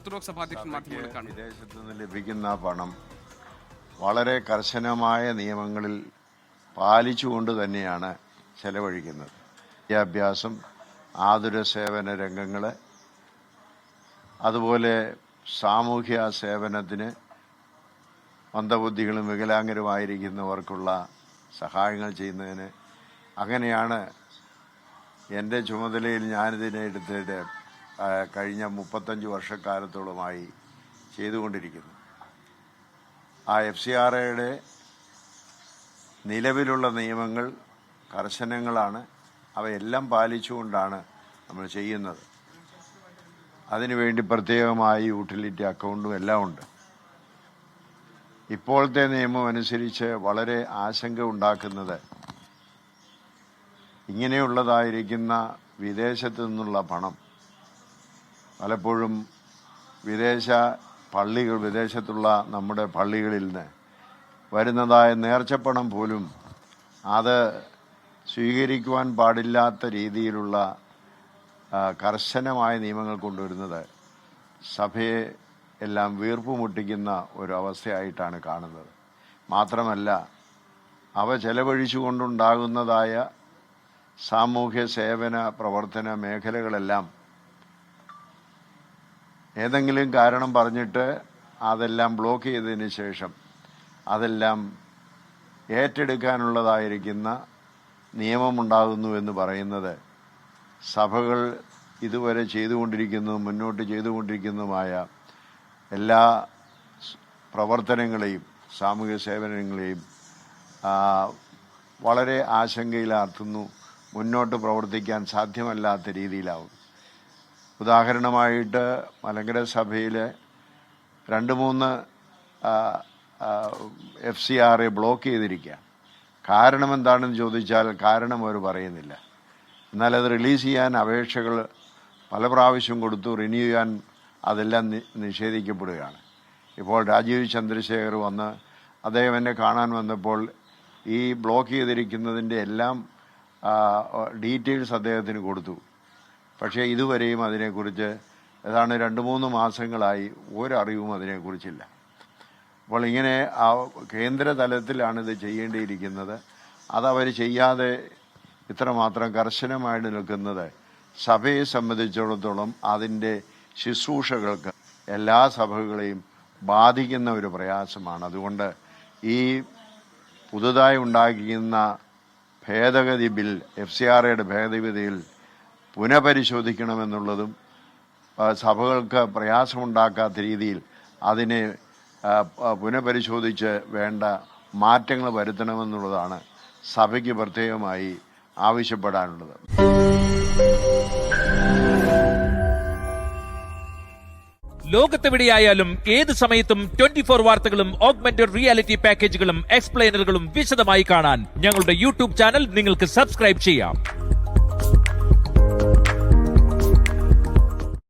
Orthodox സഭാധ്യക്ഷൻ മാധ്യമങ്ങളിൽ കാണുന്നത്. വിദേശത്തു നിന്ന് ലഭിക്കുന്ന പണം വളരെ കർശനമായ നിയമങ്ങളിൽ പാലിച്ചുകൊണ്ട് തന്നെയാണ് ചെലവഴിക്കുന്നത്. വിദ്യാഭ്യാസം, ആതുര സേവന രംഗങ്ങൾ, അതുപോലെ സാമൂഹ്യ സേവനത്തിന് മന്ദബുദ്ധികളും വികലാംഗരുമായിരിക്കുന്നവർക്കുള്ള സഹായങ്ങൾ ചെയ്യുന്നതിന്, അങ്ങനെയാണ് എൻ്റെ ചുമതലയിൽ ഞാനിതിനെ എടുത്തിട്ട് കഴിഞ്ഞ 35 വർഷക്കാലത്തോളമായി ചെയ്തുകൊണ്ടിരിക്കുന്നു. ആ FCRAയുടെ നിലവിലുള്ള നിയമങ്ങൾ കർശനങ്ങളാണ്. അവയെല്ലാം പാലിച്ചുകൊണ്ടാണ് നമ്മൾ ചെയ്യുന്നത്. അതിനുവേണ്ടി പ്രത്യേകമായി യൂട്ടിലിറ്റി അക്കൗണ്ടും എല്ലാം ഉണ്ട്. ഇപ്പോഴത്തെ നിയമം അനുസരിച്ച് വളരെ ആശങ്ക ഉണ്ടാക്കുന്നത് ഇങ്ങനെയുള്ളതായിരിക്കുന്ന വിദേശത്തു നിന്നുള്ള പണം പലപ്പോഴും വിദേശത്തുള്ള നമ്മുടെ പള്ളികളിൽ നിന്ന് വരുന്നതായ നേർച്ചപ്പണം പോലും അത് സ്വീകരിക്കുവാൻ പാടില്ലാത്ത രീതിയിലുള്ള കർശനമായ നിയമങ്ങൾ കൊണ്ടുവരുന്നത് സഭയെ എല്ലാം വീർപ്പുമുട്ടിക്കുന്ന ഒരു അവസ്ഥയായിട്ടാണ് കാണുന്നത്. മാത്രമല്ല, അവ ചെലവഴിച്ചുകൊണ്ടുണ്ടാകുന്നതായ സാമൂഹ്യ സേവന പ്രവർത്തന മേഖലകളെല്ലാം ഏതെങ്കിലും കാരണം പറഞ്ഞിട്ട് അതെല്ലാം ബ്ലോക്ക് ചെയ്തതിന് ശേഷം അതെല്ലാം ഏറ്റെടുക്കാനുള്ളതായിരിക്കുന്ന നിയമമുണ്ടാകുന്നു എന്ന് പറയുന്നത് സഭകൾ ഇതുവരെ ചെയ്തുകൊണ്ടിരിക്കുന്നതും മുന്നോട്ട് ചെയ്തുകൊണ്ടിരിക്കുന്നതുമായ എല്ലാ പ്രവർത്തനങ്ങളെയും സാമൂഹ്യ സേവനങ്ങളെയും വളരെ ആശങ്കയിലാർത്തുന്നു. മുന്നോട്ട് പ്രവർത്തിക്കാൻ സാധ്യമല്ലാത്ത രീതിയിലാവും. ഉദാഹരണമായിട്ട് മലങ്കര സഭയിലെ 2-3 FCRA ബ്ലോക്ക് ചെയ്തിരിക്കുക. കാരണം എന്താണെന്ന് ചോദിച്ചാൽ കാരണം അവർ പറയുന്നില്ല. എന്നാൽ അത് റിലീസ് ചെയ്യാൻ അപേക്ഷകൾ പല പ്രാവശ്യം കൊടുത്തു. റിന്യൂ ചെയ്യാൻ അതെല്ലാം നിഷേധിക്കപ്പെടുകയാണ്. ഇപ്പോൾ രാജീവ് ചന്ദ്രശേഖർ വന്ന് അദ്ദേഹം എന്നെ കാണാൻ വന്നപ്പോൾ ഈ ബ്ലോക്ക് ചെയ്തിരിക്കുന്നതിൻ്റെ എല്ലാം ഡീറ്റെയിൽസ് അദ്ദേഹത്തിന് കൊടുത്തു. പക്ഷേ ഇതുവരെയും അതിനെക്കുറിച്ച് ഏതാണ്ട് 2-3 മാസങ്ങളായി ഒരറിവും അതിനെക്കുറിച്ചില്ല. അപ്പോൾ ഇങ്ങനെ കേന്ദ്ര തലത്തിലാണിത് ചെയ്യേണ്ടിയിരിക്കുന്നത്. അതവർ ചെയ്യാതെ ഇത്രമാത്രം കർശനമായിട്ട് നിൽക്കുന്നത് സഭയെ സംബന്ധിച്ചിടത്തോളം അതിൻ്റെ ശുശ്രൂഷകൾക്ക് എല്ലാ സഭകളെയും ബാധിക്കുന്ന ഒരു പ്രയാസമാണ്. അതുകൊണ്ട് ഈ പുതുതായി ഉണ്ടാക്കിയിരുന്ന ഭേദഗതി ബിൽ, FCRAയുടെ ഭേദഗതിയിൽ പുനഃപരിശോധിക്കണമെന്നുള്ളതും സഭകൾക്ക് പ്രയാസമുണ്ടാക്കാത്ത രീതിയിൽ അതിനെ പുനഃപരിശോധിച്ച് വേണ്ട മാറ്റങ്ങൾ വരുത്തണമെന്നുള്ളതാണ് സഭയ്ക്ക് പ്രത്യേകമായി ആവശ്യപ്പെടാനുള്ളത്. ലോകത്തെവിടെയായാലും ഏത് സമയത്തും 24 വാർത്തകളും ഓഗ്മെന്റഡ് റിയാലിറ്റി പാക്കേജുകളും എക്സ്പ്ലെയിനറുകളും വിശദമായി കാണാൻ ഞങ്ങളുടെ YouTube ചാനൽ നിങ്ങൾക്ക് സബ്സ്ക്രൈബ് ചെയ്യാം.